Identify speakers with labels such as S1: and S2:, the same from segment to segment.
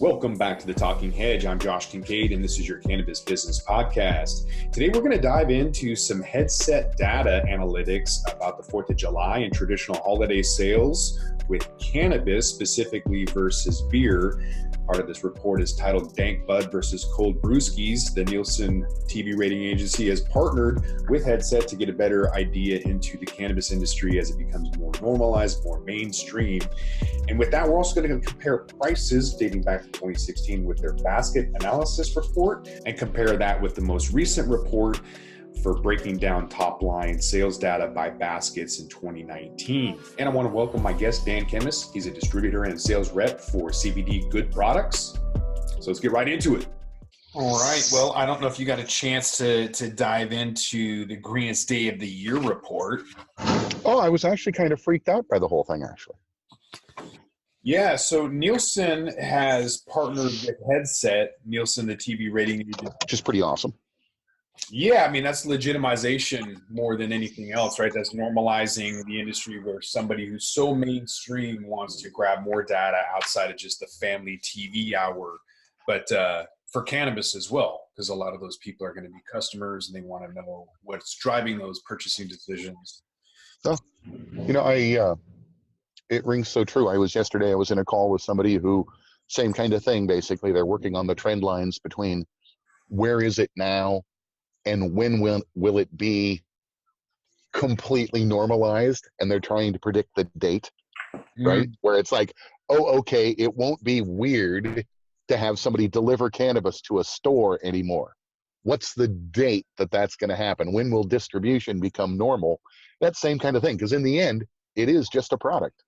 S1: Welcome back to the Talking Hedge. I'm Josh Kincaid, and this is your Cannabis Business Podcast. Today, we're going to dive into some headset data analytics about the 4th of July and traditional holiday sales with cannabis, specifically versus beer. Part of this report is titled Dank Bud versus Cold Brewskis. The Nielsen TB Rating agency has partnered with Headset to get a better idea into the cannabis industry as it becomes more normalized, more mainstream. And with that, we're also going to compare prices dating back to 2016 with their basket analysis report and compare that with the most recent report for breaking down top line sales data by baskets in 2019. And I want to welcome my guest, Dan Chemist. He's a distributor and sales rep for CBD Good Products. So let's get right into it. All right. Well, I don't know if you got a chance to dive into the greenest day of the year report.
S2: Oh, I was actually kind of freaked out by the whole thing, actually.
S1: Yeah, so Nielsen has partnered with Headset, Nielsen, the TB rating agency.
S2: Which is pretty awesome.
S1: Yeah, I mean, that's legitimization more than anything else, right? That's normalizing the industry where somebody who's so mainstream wants to grab more data outside of just the family TV hour, but for cannabis as well, because a lot of those people are going to be customers and they want to know what's driving those purchasing decisions.
S2: So, it rings so true. I was in a call with somebody who, same kind of thing, basically. They're working on the trend lines between where is it now and when will it be completely normalized, and they're trying to predict the date, right? Where it's like, oh, okay, it won't be weird to have somebody deliver cannabis to a store anymore. What's the date that's going to happen? When will distribution become normal? That same kind of thing, because in the end, it is just a product.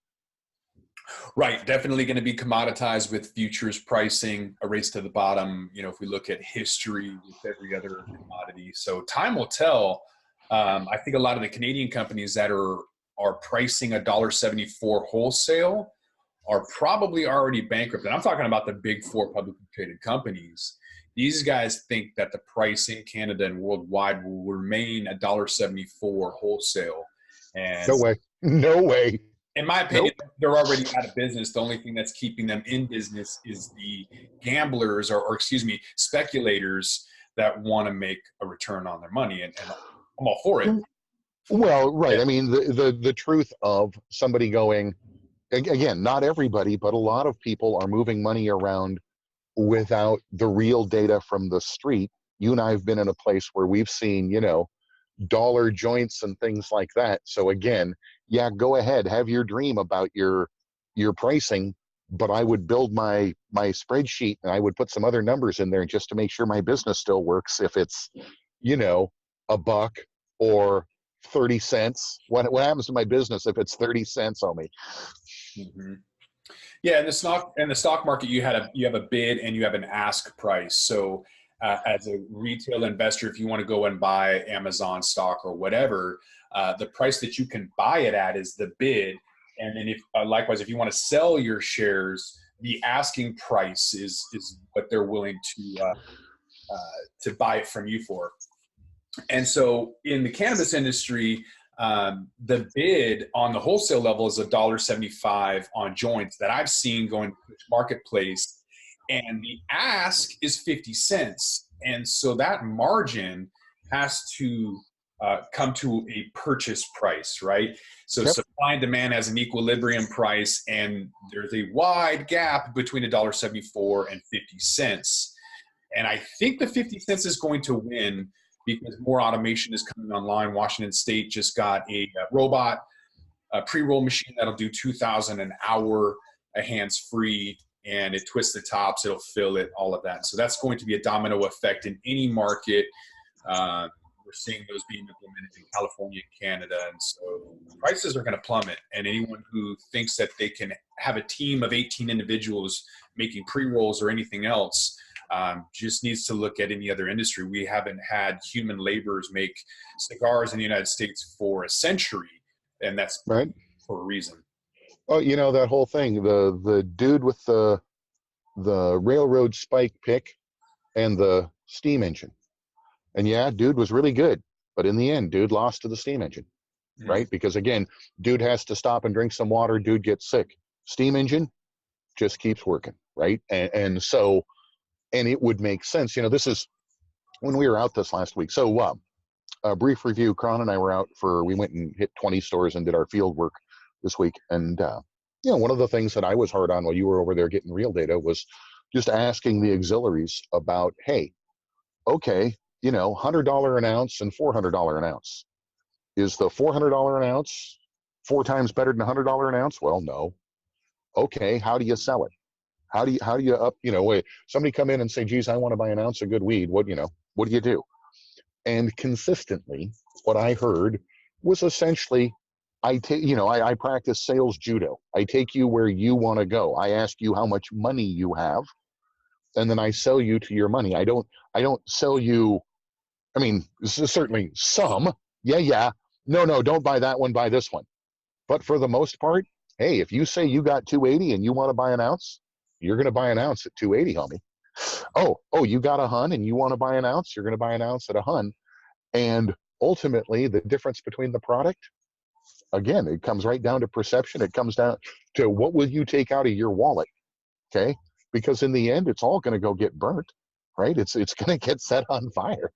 S1: Right. Definitely going to be commoditized with futures pricing, a race to the bottom, if we look at history with every other commodity. So time will tell. I think a lot of the Canadian companies that are pricing $1.74 wholesale are probably already bankrupt. And I'm talking about the big four publicly traded companies. These guys think that the price in Canada and worldwide will remain $1.74 wholesale. And
S2: No way.
S1: In my opinion, They're already out of business. The only thing that's keeping them in business is the gamblers or speculators that want to make a return on their money. And I'm all for it.
S2: Well, right. Yeah. I mean, the truth of somebody going, again, not everybody, but a lot of people are moving money around without the real data from the street. You and I have been in a place where we've seen, dollar joints and things like that. So again, yeah, go ahead, have your dream about your pricing, but I would build my spreadsheet and I would put some other numbers in there just to make sure my business still works. If it's, $1 or 30 cents, what happens to my business if it's 30 cents on me?
S1: Mm-hmm. Yeah, in the stock market, you have a bid and you have an ask price. So as a retail investor, if you want to go and buy Amazon stock or whatever, the price that you can buy it at is the bid. And then if likewise, if you want to sell your shares, the asking price is what they're willing to buy it from you for. And so in the cannabis industry, the bid on the wholesale level is $1.75 on joints that I've seen going to the marketplace, and the ask is 50 cents. And so that margin has to come to a purchase price, right? So
S2: Yep.
S1: Supply and demand has an equilibrium price, and there's a wide gap between $1.74 and 50 cents. And I think the 50 cents is going to win because more automation is coming online. Washington State just got a robot pre-roll machine that'll do 2,000 an hour, hands-free, and it twists the tops, it'll fill it, all of that. So that's going to be a domino effect in any market. We're seeing those being implemented in California and Canada. And so prices are going to plummet. And anyone who thinks that they can have a team of 18 individuals making pre-rolls or anything else just needs to look at any other industry. We haven't had human laborers make cigars in the United States for a century. And that's
S2: right
S1: for a reason.
S2: Oh, that whole thing, the dude with the railroad spike pick and the steam engine. And yeah, dude was really good, but in the end, dude lost to the steam engine, right? Because again, dude has to stop and drink some water, dude gets sick. Steam engine just keeps working. right? And it would make sense. This is when we were out this last week. So a brief review, Kron and I we went and hit 20 stores and did our field work this week. And, one of the things that I was hard on while you were over there getting real data was just asking the auxiliaries about, hey, okay, $100 an ounce and $400 an ounce. Is the $400 an ounce 4 times better than $100 an ounce? Well, no. Okay, how do you sell it? How do you up, wait, somebody come in and say, geez, I want to buy an ounce of good weed. What do you do? And consistently, what I heard was essentially, I practice sales judo. I take you where you want to go. I ask you how much money you have, and then I sell you to your money. I don't sell you. I mean, certainly some. Yeah. No, don't buy that one. Buy this one. But for the most part, hey, if you say you got 280 and you want to buy an ounce, you're going to buy an ounce at 280, homie. Oh, you got a hun and you want to buy an ounce, you're going to buy an ounce at a hun. And ultimately, the difference between the product, again, it comes right down to perception. It comes down to what will you take out of your wallet, okay? Because in the end, it's all going to go get burnt, right? It's going to get set on fire.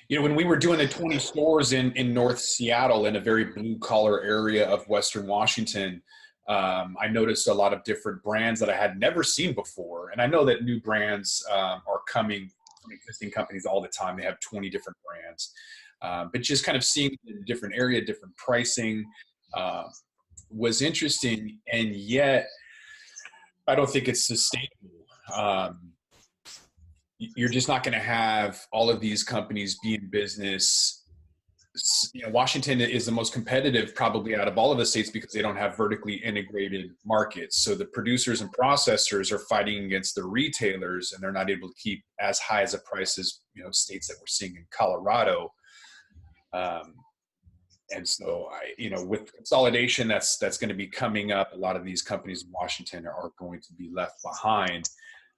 S1: When we were doing the 20 stores in North Seattle, in a very blue-collar area of Western Washington, I noticed a lot of different brands that I had never seen before. And I know that new brands are coming from existing companies all the time. They have 20 different brands. But just kind of seeing the different area, different pricing was interesting. And yet, I don't think it's sustainable. You're just not going to have all of these companies be in business. Washington is the most competitive probably out of all of the states because they don't have vertically integrated markets. So the producers and processors are fighting against the retailers, and they're not able to keep as high as a price as states that we're seeing in Colorado. And so with consolidation that's going to be coming up, a lot of these companies in Washington are going to be left behind.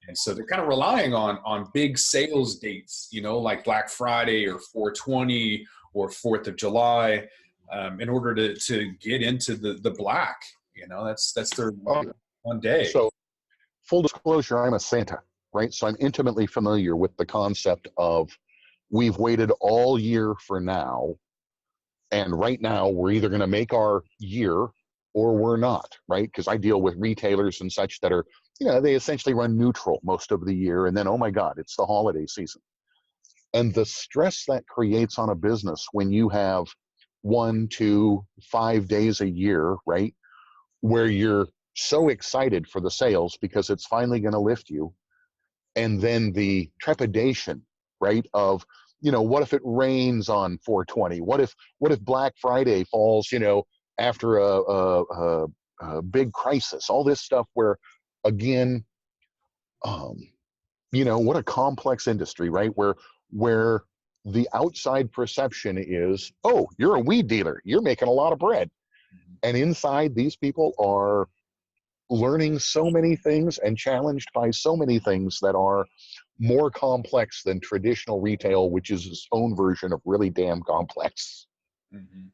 S1: And so they're kind of relying on big sales dates, like Black Friday or 420 or 4th of July, in order to get into the black. That's their one day.
S2: So full disclosure, I'm a Santa, right? So I'm intimately familiar with the concept of we've waited all year for now. And right now we're either going to make our year or we're not, right? Because I deal with retailers and such that are, they essentially run neutral most of the year. And then, oh my God, it's the holiday season. And the stress that creates on a business when you have 1, 2, 5 days a year, right? Where you're so excited for the sales because it's finally going to lift you. And then the trepidation, right? Of, what if it rains on 420? What if Black Friday falls, after a big crisis? All this stuff where, again, what a complex industry, right? Where the outside perception is, oh, you're a weed dealer, you're making a lot of bread. And inside, these people are learning so many things and challenged by so many things that are more complex than traditional retail, which is its own version of really damn complex.
S1: Mm-hmm.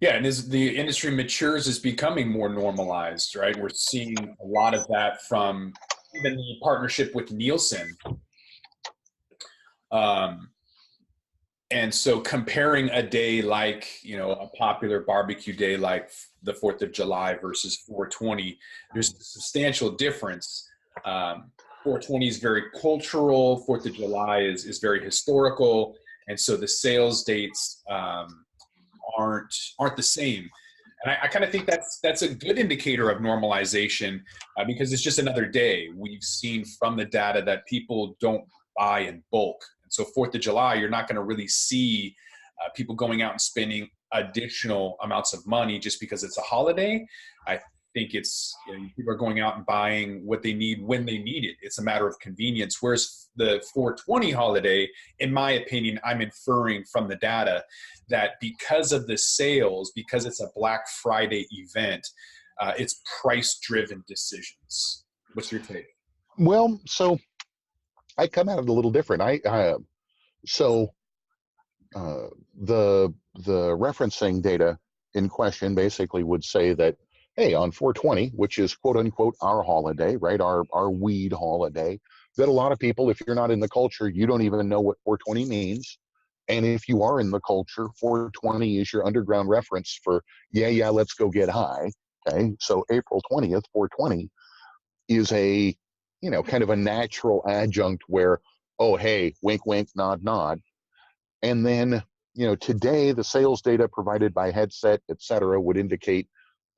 S1: Yeah, and as the industry matures, it's becoming more normalized, right? We're seeing a lot of that from even the partnership with Nielsen. And so comparing a day like, a popular barbecue day like the 4th of July versus 420, there's a substantial difference. 420 is very cultural. 4th of July is very historical. And so the sales dates aren't the same. And I kind of think that's a good indicator of normalization because it's just another day. We've seen from the data that people don't buy in bulk. So 4th of July, you're not going to really see people going out and spending additional amounts of money just because it's a holiday. I think it's people are going out and buying what they need when they need it. It's a matter of convenience. Whereas the 420 holiday, in my opinion, I'm inferring from the data that because of the sales, because it's a Black Friday event, it's price-driven decisions. What's your take?
S2: Well, so I come at it a little different. The referencing data in question basically would say that hey, on 420, which is quote unquote our holiday, right? Our weed holiday, that a lot of people, if you're not in the culture, you don't even know what 420 means. And if you are in the culture, 420 is your underground reference for, yeah, let's go get high. Okay. So April 20th, 420 is a, kind of a natural adjunct where, oh, hey, wink, wink, nod, nod. And then, today the sales data provided by Headset, et cetera, would indicate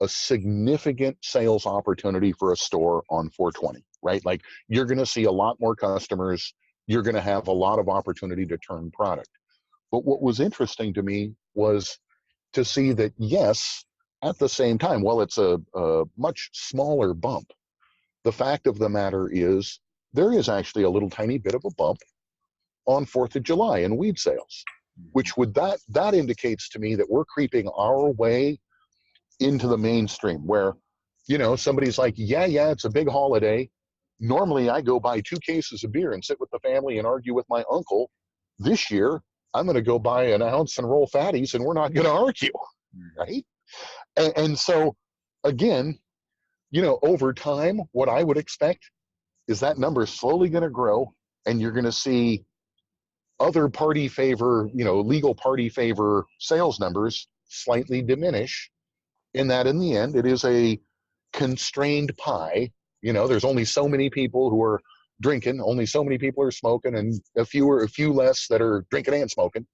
S2: a significant sales opportunity for a store on 420, right? Like you're going to see a lot more customers. You're going to have a lot of opportunity to turn product. But what was interesting to me was to see that, yes, at the same time, while it's a much smaller bump, the fact of the matter is there is actually a little tiny bit of a bump on 4th of July in weed sales, which would that indicates to me that we're creeping our way into the mainstream where, somebody's like, yeah, it's a big holiday. Normally I go buy 2 cases of beer and sit with the family and argue with my uncle. This year, I'm going to go buy an ounce and roll fatties and we're not going to argue, right? And so, again, over time, what I would expect is that number is slowly going to grow and you're going to see other party favor, legal party favor sales numbers slightly diminish, in that in the end, it is a constrained pie. There's only so many people who are drinking, only so many people are smoking, and a few less that are drinking and smoking.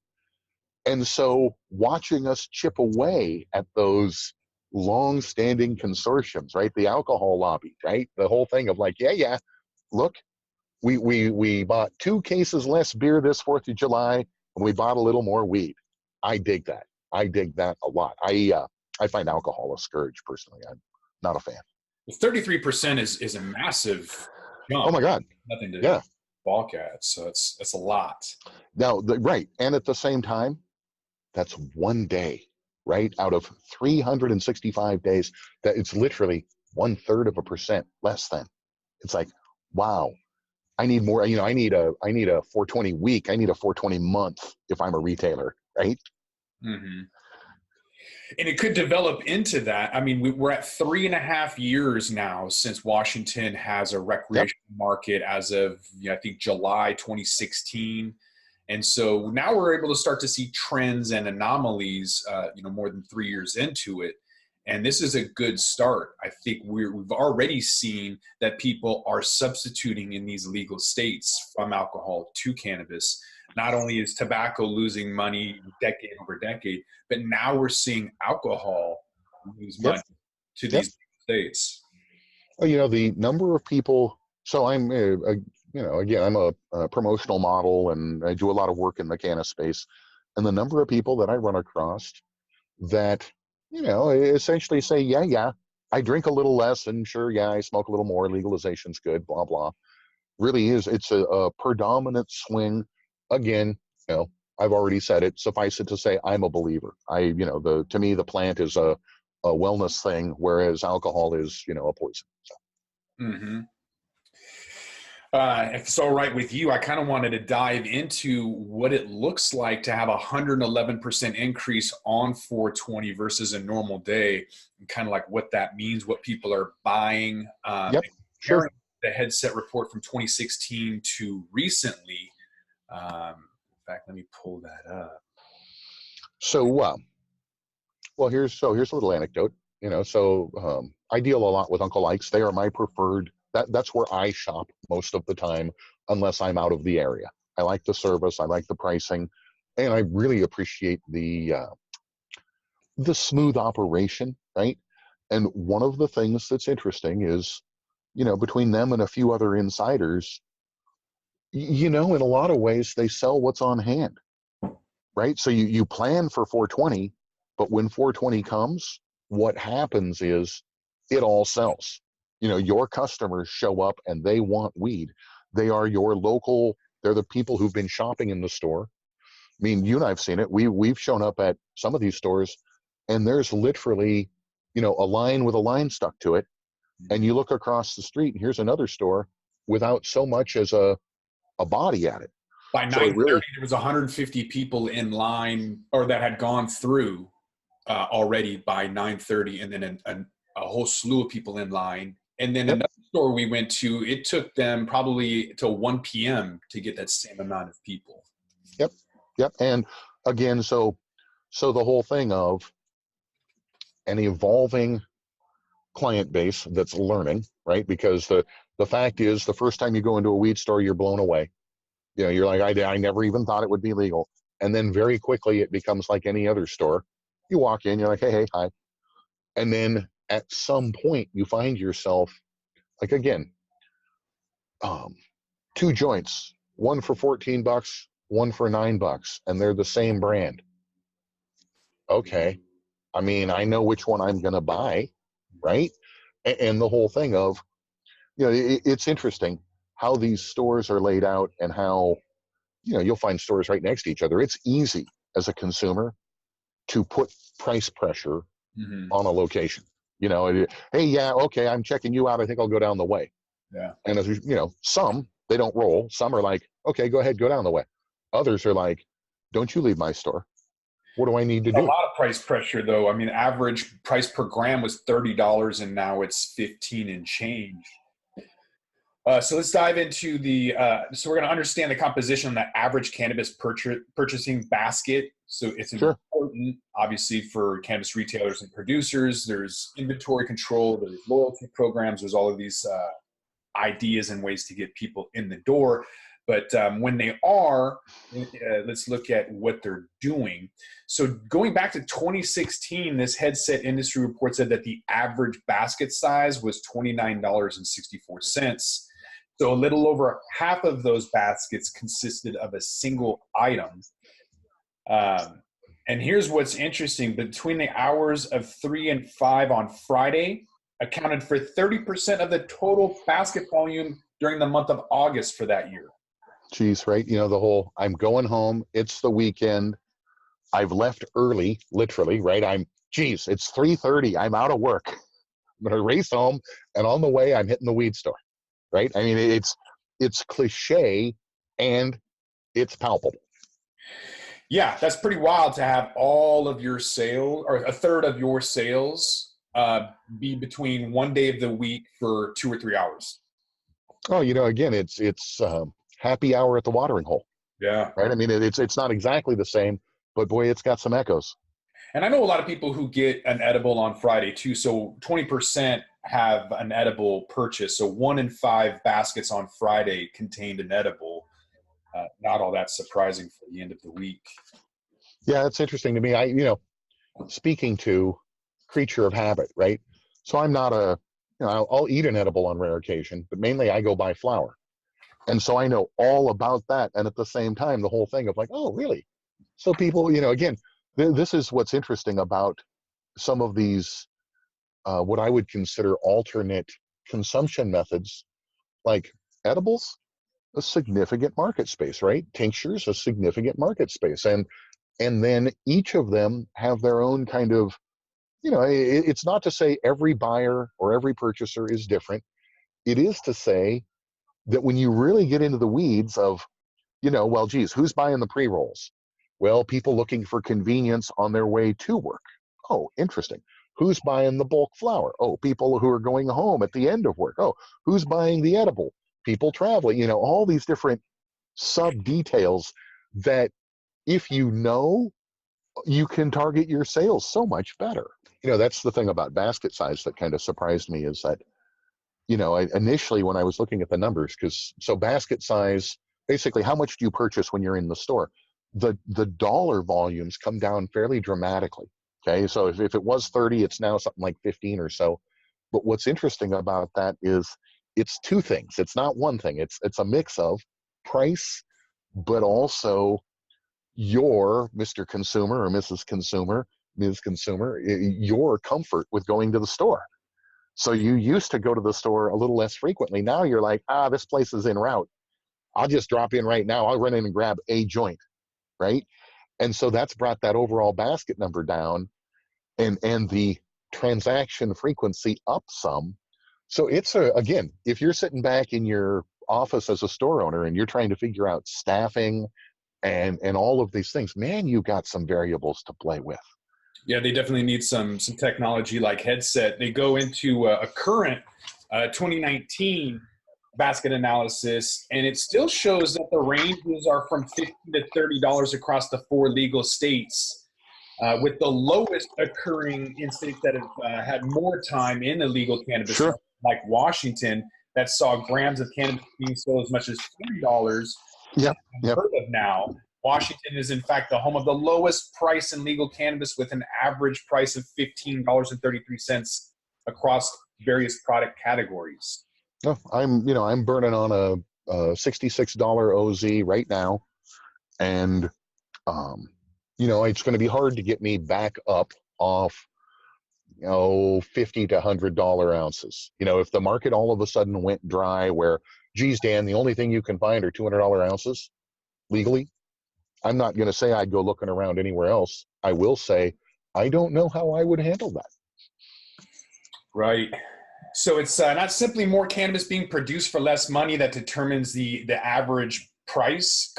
S2: And so watching us chip away at those long-standing consortiums, right? The alcohol lobby, right? The whole thing of like, yeah, look, we bought 2 cases less beer this 4th of July, and we bought a little more weed. I dig that. I dig that a lot. I find alcohol a scourge personally. I'm not a fan.
S1: Well, 33% is a massive jump.
S2: Oh my God.
S1: Nothing to balk at. So it's a lot.
S2: Now, right. And at the same time, that's one day, right? Out of 365 days, that it's literally 1/3% less than. It's like, wow, I need more. I need a 420 week. I need a 420 month if I'm a retailer, right?
S1: Mm-hmm. And it could develop into that. I mean, we're at 3.5 years now since Washington has a recreational market as of, I think, July 2016. And so now we're able to start to see trends and anomalies, more than 3 years into it. And this is a good start. I think we've already seen that people are substituting in these legal states from alcohol to cannabis. Not only is tobacco losing money decade over decade, but now we're seeing alcohol lose money to these states.
S2: Well, the number of people. So I'm, again, I'm a promotional model, and I do a lot of work in the cannabis space. And the number of people that I run across that, essentially say, yeah, I drink a little less, and sure, I smoke a little more. Legalization's good, blah blah. Really is. It's a predominant swing. Again, I've already said it. Suffice it to say, I'm a believer. To me, the plant is a wellness thing, whereas alcohol is, a poison. So.
S1: Mm-hmm. If it's all right with you, I kind of wanted to dive into what it looks like to have a 111% increase on 420 versus a normal day, and kind of like what that means, what people are buying.
S2: Sure.
S1: The Headset report from 2016 to recently. In fact, let me pull that up.
S2: So, here's a little anecdote. I deal a lot with Uncle Ike's. They are my preferred. That's where I shop most of the time, unless I'm out of the area. I like the service. I like the pricing, and I really appreciate the smooth operation, right? And one of the things that's interesting is, between them and a few other insiders, in a lot of ways, they sell what's on hand, right? So you plan for 420, but when 420 comes, what happens is it all sells. Your customers show up and they want weed. They are your local, they're the people who've been shopping in the store. I mean, you and I've seen it. We've shown up at some of these stores and there's literally, a line with a line stuck to it. And you look across the street and here's another store without so much as a body at it.
S1: By 9:30, there was 150 people in line, or that had gone through already by 9:30, and then a whole slew of people in line. And then
S2: Yep.
S1: another store we went to, it took them probably till 1 p.m. to get that same amount of people.
S2: Yep. Yep. And again, so the whole thing of an evolving client base that's learning, right? Because the fact is, the first time you go into a weed store, you're blown away. You know, you're like, I never even thought it would be legal. And then very quickly it becomes like any other store. You walk in, you're like, hey, hi. And then at some point you find yourself like, again, um, two joints, one for $14, one for $9, and they're the same brand. Okay. I mean, I know which one I'm going to buy, right? And the whole thing of, you know, it's interesting how these stores are laid out and how, you know, you'll find stores right next to each other. It's easy as a consumer to put price pressure on a location. You know, hey, yeah, okay, I'm checking you out. I think I'll go down the way.
S1: Yeah.
S2: And as you know, some they don't roll. Some are like, okay, go ahead, go down the way. Others are like, don't you leave my store. What do I need to
S1: A
S2: do?
S1: lot of price pressure, though. I mean, average price per gram was $30, and now it's 15 and change. So let's dive into the. So we're going to understand the composition of that average cannabis purchasing basket. So it's
S2: Sure.
S1: important, obviously, for cannabis retailers and producers. There's inventory control. There's loyalty programs. There's all of these ideas and ways to get people in the door. But when they are, let's look at what they're doing. So going back to 2016, this headset industry report said that the average basket size was $29.64. So a little over half of those baskets consisted of a single item. And here's what's interesting. Between the hours of 3 and 5 on Friday, accounted for 30% of the total basket volume during the month of August for that year.
S2: Geez, right? You know, the whole, I'm going home. It's the weekend. I've left early, literally, right? It's 3:30. I'm out of work. I'm going to race home. And on the way, I'm hitting the weed store, right? I mean, it's cliche and it's palpable.
S1: Yeah, that's pretty wild to have all of your sales or a third of your sales be between one day of the week for 2 or 3 hours.
S2: Oh, you know, again, it's happy hour at the watering hole.
S1: Yeah.
S2: Right. I mean, it's not exactly the same, but boy, it's got some echoes.
S1: And I know a lot of people who get an edible on Friday too. So 20% have an edible purchase. So 1 in 5 baskets on Friday contained an edible. Not all that surprising for the end of the week.
S2: Yeah, it's interesting to me. Speaking to creature of habit, right? So I'm not I'll eat an edible on rare occasion, but mainly I go buy flower. And so I know all about that. And at the same time, the whole thing of like, oh, really? So people, again, this is what's interesting about some of these, what I would consider alternate consumption methods, like edibles, a significant market space, right? Tinctures, a significant market space. And then each of them have their own kind of, it's not to say every buyer or every purchaser is different. It is to say that when you really get into the weeds of, well, geez, who's buying the pre-rolls? Well, people looking for convenience on their way to work. Oh, interesting. Who's buying the bulk flower? Oh, people who are going home at the end of work. Oh, who's buying the edible? People traveling, all these different sub details that if you know, you can target your sales so much better. That's the thing about basket size that kind of surprised me is that, initially when I was looking at the numbers, so basket size, basically how much do you purchase when you're in the store? The dollar volumes come down fairly dramatically. Okay, so if it was 30, it's now something like 15 or so. But what's interesting about that is it's two things. It's not one thing. It's a mix of price, but also your Mr. Consumer or Mrs. Consumer, Ms. Consumer, your comfort with going to the store. So you used to go to the store a little less frequently. Now you're like, this place is en route. I'll just drop in right now. I'll run in and grab a joint, right? And so that's brought that overall basket number down and the transaction frequency up some. So it's again, if you're sitting back in your office as a store owner and you're trying to figure out staffing and all of these things, man, you got some variables to play with.
S1: Yeah, they definitely need some technology like headset. They go into a current 2019 basket analysis, and it still shows that the ranges are from $15 to $30 across the 4 legal states, with the lowest occurring in states that have had more time in the legal cannabis
S2: Sure.
S1: market, like Washington, that saw grams of cannabis being sold as much as $40, which
S2: Yep.
S1: is
S2: Yep.
S1: unheard of now. Washington is, in fact, the home of the lowest price in legal cannabis, with an average price of $15.33 across various product categories.
S2: No, I'm burning on a $66 OZ right now, and um, it's going to be hard to get me back up off, 50 to $100 ounces. If the market all of a sudden went dry, where, geez, Dan, the only thing you can find are $200 ounces legally, I'm not going to say I'd go looking around anywhere else. I will say I don't know how I would handle that.
S1: Right. So it's not simply more cannabis being produced for less money that determines the average price.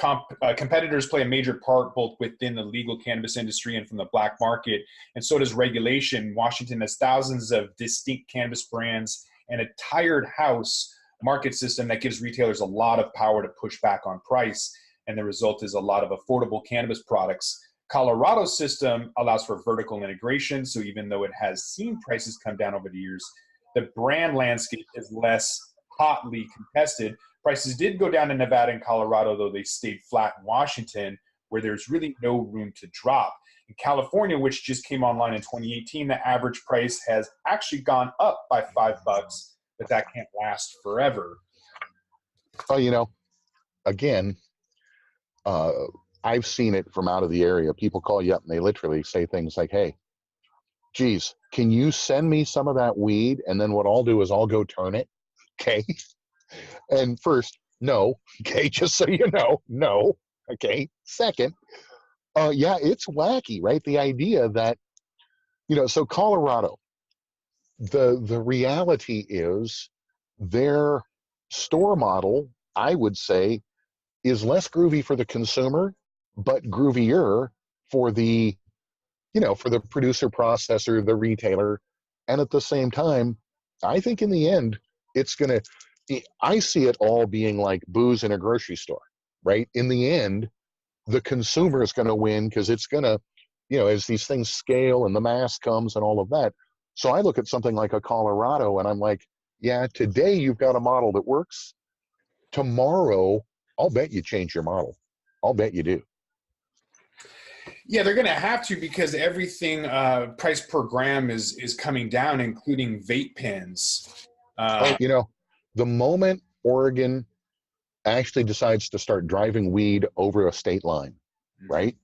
S1: Competitors play a major part both within the legal cannabis industry and from the black market, and so does regulation. Washington has thousands of distinct cannabis brands and a tired house market system that gives retailers a lot of power to push back on price, and the result is a lot of affordable cannabis products. Colorado's system allows for vertical integration, so even though it has seen prices come down over the years, the brand landscape is less hotly contested. Prices did go down in Nevada and Colorado, though they stayed flat in Washington, where there's really no room to drop. In California, which just came online in 2018, the average price has actually gone up by $5, but that can't last forever.
S2: Oh, again, uh, I've seen it from out of the area. People call you up and they literally say things like, "Hey, geez, can you send me some of that weed? And then what I'll do is I'll go turn it." Okay. And first, no. Okay. Just so you know, no. Okay. Second, yeah, it's wacky, right? The idea that, so Colorado, the reality is their store model, I would say, is less groovy for the consumer, but groovier for the producer, processor, the retailer. And at the same time, I think in the end, I see it all being like booze in a grocery store, right? In the end, the consumer is going to win, because it's going to, as these things scale and the mass comes and all of that. So I look at something like a Colorado and I'm like, yeah, today you've got a model that works. Tomorrow, I'll bet you change your model. I'll bet you do.
S1: Yeah, they're going to have to, because everything price per gram is coming down, including vape pens.
S2: Oh, the moment Oregon actually decides to start driving weed over a state line, right?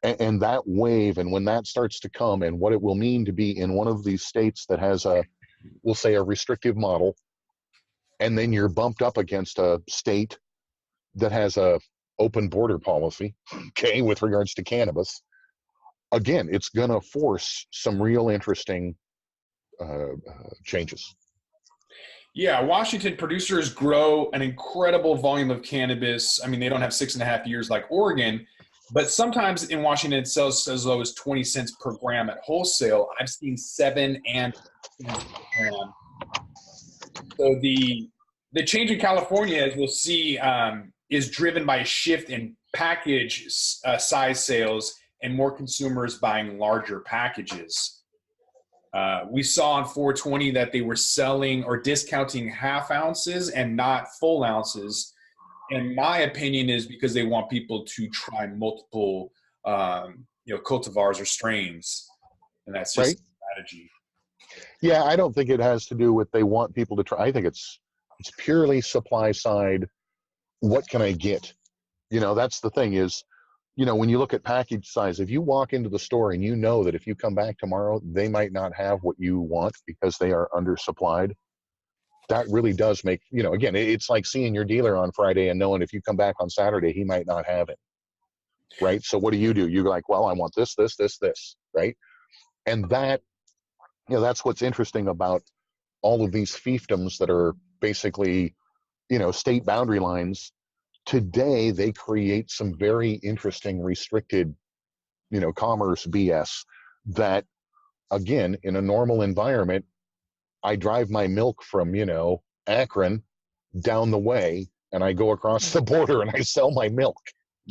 S2: And that wave, and when that starts to come, and what it will mean to be in one of these states that has we'll say, a restrictive model, and then you're bumped up against a state that has a open border policy, okay, with regards to cannabis. Again, it's going to force some real interesting changes.
S1: Yeah, Washington producers grow an incredible volume of cannabis. I mean, they don't have 6.5 years like Oregon, but sometimes in Washington it sells as low as 20 cents per gram at wholesale. I've seen 7 and 10 cents per gram. So the change in California, as we'll see, is driven by a shift in package size sales and more consumers buying larger packages. We saw on 420 that they were selling or discounting half ounces and not full ounces. And my opinion is because they want people to try multiple, cultivars or strains, and that's just
S2: Right?
S1: a strategy.
S2: Yeah, I don't think it has to do with they want people to try. I think it's purely supply side. What can I get? That's the thing is, when you look at package size, if you walk into the store and you know that if you come back tomorrow, they might not have what you want because they are undersupplied, that really does make, again, it's like seeing your dealer on Friday and knowing if you come back on Saturday, he might not have it. Right. So what do? You're like, well, I want this, this, this, this. Right. And that's what's interesting about all of these fiefdoms that are basically, state boundary lines. Today, they create some very interesting restricted, commerce BS that, again, in a normal environment, I drive my milk from, Akron down the way and I go across the border and I sell my milk.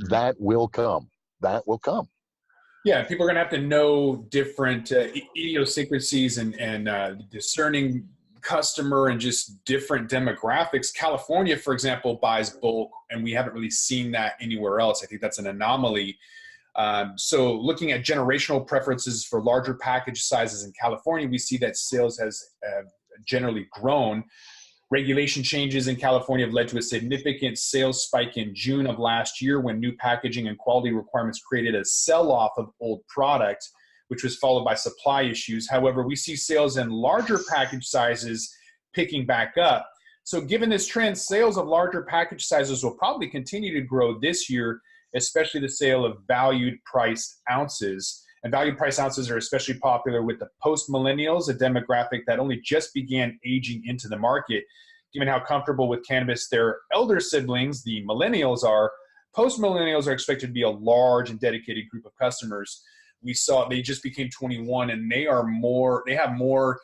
S2: That will come. That will come.
S1: Yeah, people are going to have to know different idiosyncrasies and discerning customer and just different demographics. California, for example, buys bulk, and we haven't really seen that anywhere else. I think that's an anomaly. So looking at generational preferences for larger package sizes in California, we see that sales has generally grown. Regulation changes in California have led to a significant sales spike in June of last year when new packaging and quality requirements created a sell-off of old product, which was followed by supply issues. However, we see sales in larger package sizes picking back up. So given this trend, sales of larger package sizes will probably continue to grow this year, especially the sale of valued priced ounces. And valued price ounces are especially popular with the post-millennials, a demographic that only just began aging into the market. Given how comfortable with cannabis their elder siblings, the millennials are, post-millennials are expected to be a large and dedicated group of customers. We saw they just became 21 and they have more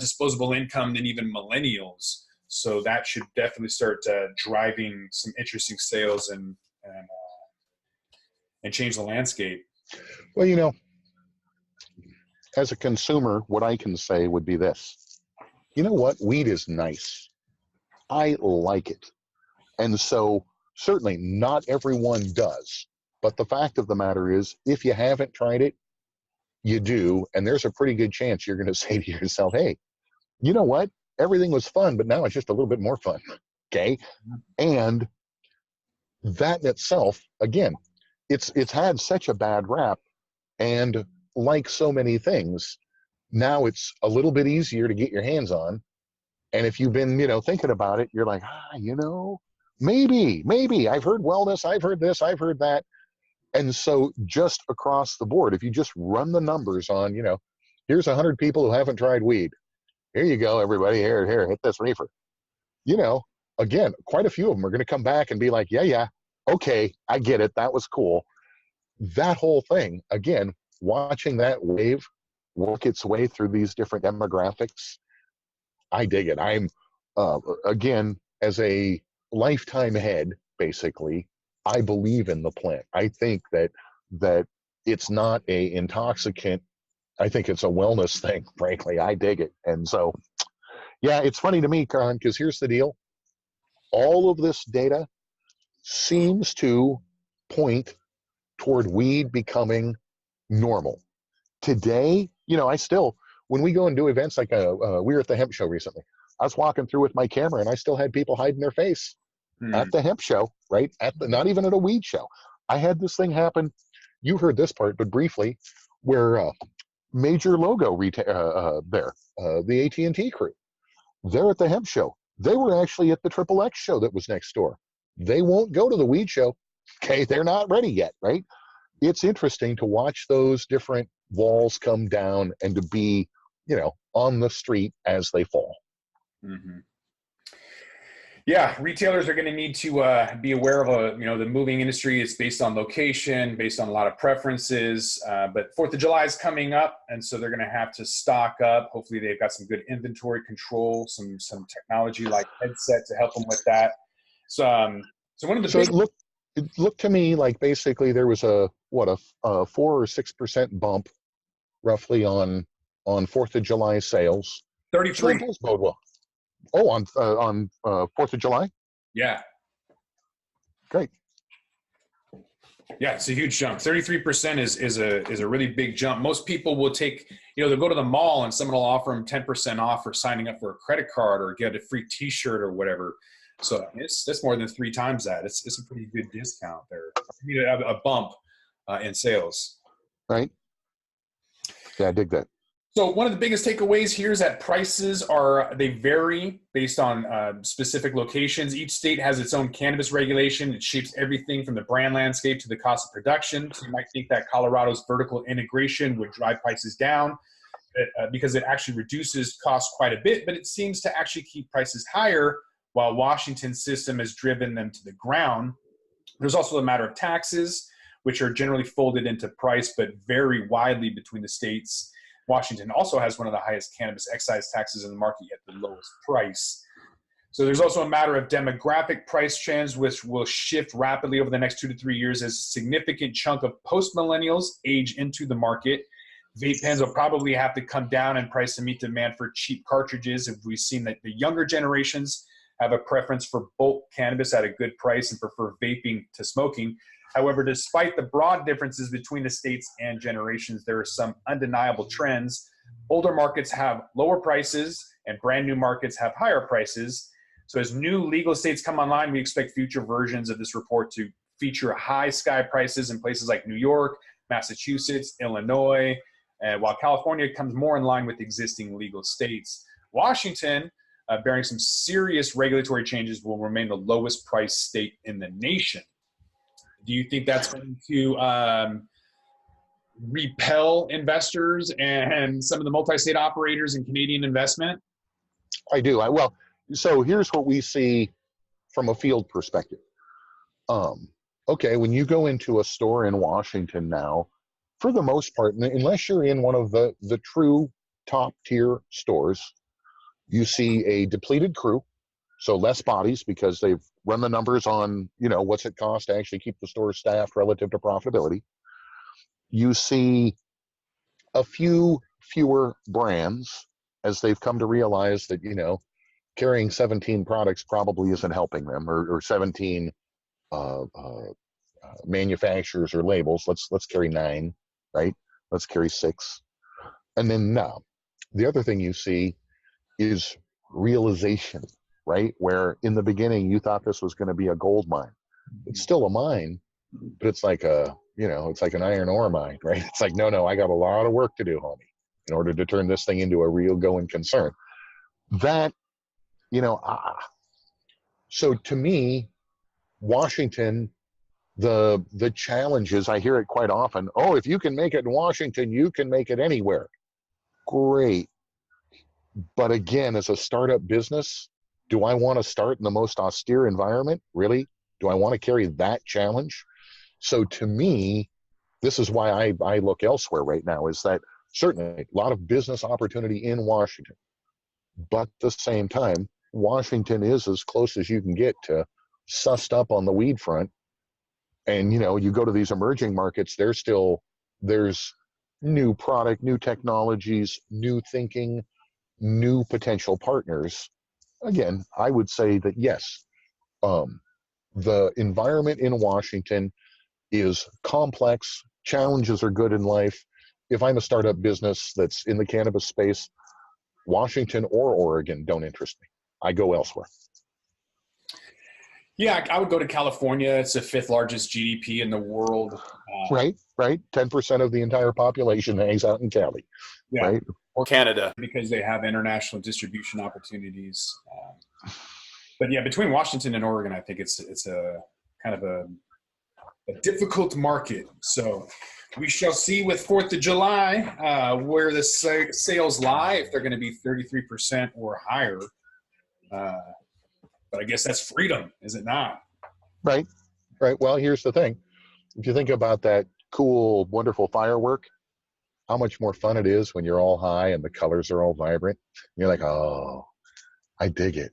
S1: disposable income than even millennials. So that should definitely start driving some interesting sales and change the landscape.
S2: Well, as a consumer, what I can say would be this. You know what? Weed is nice. I like it. And so certainly not everyone does. But the fact of the matter is, if you haven't tried it, you do. And there's a pretty good chance you're going to say to yourself, hey, you know what? Everything was fun, but now it's just a little bit more fun. Okay. And that in itself, again, it's had such a bad rap. And like so many things, now it's a little bit easier to get your hands on. And if you've been, thinking about it, you're like, maybe I've heard wellness, I've heard this, I've heard that. And so just across the board, if you just run the numbers on, here's 100 people who haven't tried weed. Here you go, everybody, here, hit this reefer. Again, quite a few of them are going to come back and be like, yeah, okay, I get it. That was cool. That whole thing, again, watching that wave work its way through these different demographics, I dig it. I'm, again, as a lifetime head, basically, I believe in the plant. I think that it's not a intoxicant. I think it's a wellness thing, frankly. I dig it. And so, yeah, it's funny to me, Con, because here's the deal. All of this data seems to point toward weed becoming normal. Today, when we go and do events like we were at the hemp show recently, I was walking through with my camera and I still had people hiding their face at the hemp show, right? Not even at a weed show. I had this thing happen. You heard this part, but briefly, where major logo there, the AT&T crew, they're at the hemp show. They were actually at the XXX show that was next door. They won't go to the weed show. Okay, they're not ready yet, right? It's interesting to watch those different walls come down and to be, on the street as they fall.
S1: Mm-hmm. Yeah, retailers are going to need to be aware of the moving industry is based on location, based on a lot of preferences. But 4th of July is coming up, and so they're going to have to stock up. Hopefully, they've got some good inventory control, some technology like headset to help them with that. So one of the
S2: it looked to me like basically there was a 4 or 6% bump, roughly on 4th of July sales.
S1: 33.
S2: So does bode well. Oh, on 4th of July?
S1: Yeah.
S2: Great.
S1: Yeah, it's a huge jump. 33% is a really big jump. Most people will take, they'll go to the mall and someone will offer them 10% off for signing up for a credit card or get a free T-shirt or whatever. So that's more than 3 times that. It's a pretty good discount there. You need a bump in sales.
S2: Right. Yeah, I dig that.
S1: So one of the biggest takeaways here is that prices they vary based on specific locations. Each state has its own cannabis regulation. It shapes everything from the brand landscape to the cost of production. So you might think that Colorado's vertical integration would drive prices down because it actually reduces costs quite a bit, but it seems to actually keep prices higher while Washington's system has driven them to the ground. There's also a matter of taxes. which are generally folded into price, but vary widely between the states. Washington also has one of the highest cannabis excise taxes in the market, yet the lowest price. So there's also a matter of demographic price trends, which will shift rapidly over the next 2 to 3 years as a significant chunk of post-millennials age into the market. Vape pens will probably have to come down in price to meet demand for cheap cartridges. If we've seen that the younger generations have a preference for bulk cannabis at a good price and prefer vaping to smoking. However, despite the broad differences between the states and generations, there are some undeniable trends. Older markets have lower prices and brand new markets have higher prices. So as new legal states come online, we expect future versions of this report to feature high sky prices in places like New York, Massachusetts, Illinois, while California comes more in line with existing legal states. Washington, bearing some serious regulatory changes, will remain the lowest price state in the nation. Do you think that's going to repel investors and some of the multi-state operators in Canadian investment?
S2: I do. So here's what we see from a field perspective. Okay, when you go into a store in Washington now, for the most part, unless you're in one of the true top tier stores, you see a depleted crew, so less bodies because they've run the numbers on, what's it cost to actually keep the store staffed relative to profitability. You see a few fewer brands as they've come to realize that, carrying 17 products probably isn't helping them, or 17 manufacturers or labels. Let's carry 9, right? Let's carry 6. And then now, the other thing you see is realization, right? Where in the beginning you thought this was going to be a gold mine. It's still a mine, but it's like it's like an iron ore mine, right? It's like, no, I got a lot of work to do, homie, in order to turn this thing into a real going concern. That, so to me, Washington, the challenges, I hear it quite often. Oh, if you can make it in Washington, you can make it anywhere. Great. But again, as a startup business, do I want to start in the most austere environment? Really? Do I want to carry that challenge? So to me, this is why I look elsewhere right now, is that certainly a lot of business opportunity in Washington. But at the same time, Washington is as close as you can get to sussed up on the weed front. And, you go to these emerging markets, there's new product, new technologies, new thinking, new potential partners. Again, I would say that yes, the environment in Washington is complex. Challenges are good in life. If I'm a startup business that's in the cannabis space, Washington or Oregon don't interest me. I go elsewhere.
S1: Yeah, I would go to California. It's the 5th largest GDP in the world.
S2: Right. 10% of the entire population hangs out in Cali.
S1: Yeah.
S2: Right.
S1: Or Canada, because they have international distribution opportunities. But yeah, between Washington and Oregon, I think it's a kind of a difficult market. So we shall see with 4th of July where the sales lie, if they're going to be 33% or higher. But I guess that's freedom, is it not?
S2: Right. Well, here's the thing. If you think about that cool, wonderful firework, how much more fun it is when you're all high and the colors are all vibrant. You're like, oh, I dig it.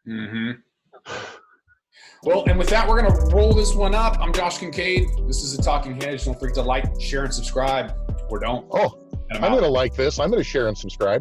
S1: Mm-hmm. Well, and with that, we're going to roll this one up. I'm Josh Kincaid. This is the Talking Hedge. Don't forget to like, share, and subscribe, or don't.
S2: Oh, I'm going to like this. I'm going to share and subscribe.